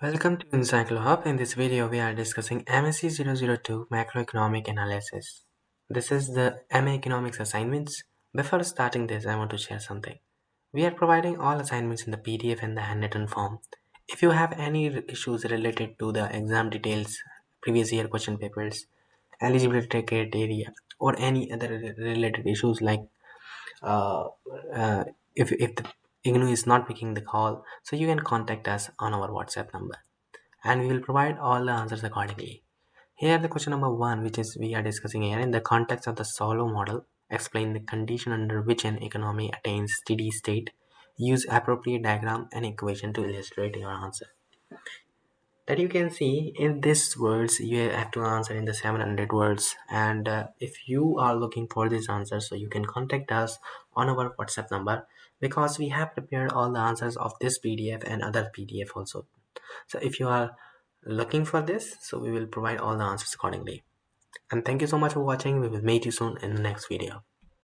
Welcome to Encyclohub. In this video, we are discussing MSc 002 Macroeconomic Analysis. This is the MA Economics assignments. Before starting this, I want to share something. We are providing all assignments in the PDF and the handwritten form. If you have any issues related to the exam details, previous year question papers, eligibility criteria, or any other related issues like uh, uh, if the IGNU is not picking the call, so you can contact us on our WhatsApp number and we will provide all the answers accordingly. Here the question number 1 which is we are discussing here in the context of the Solow model, explain the condition under which an economy attains steady state. Use appropriate diagram and equation to illustrate your answer. That you can see in this words you have to answer in the 700 words, and if you are looking for this answer, so you can contact us on our WhatsApp number because we have prepared all the answers of this PDF and other PDF also. So if you are looking for this, so we will provide all the answers accordingly. And thank you so much for watching. We will meet you soon in the next video.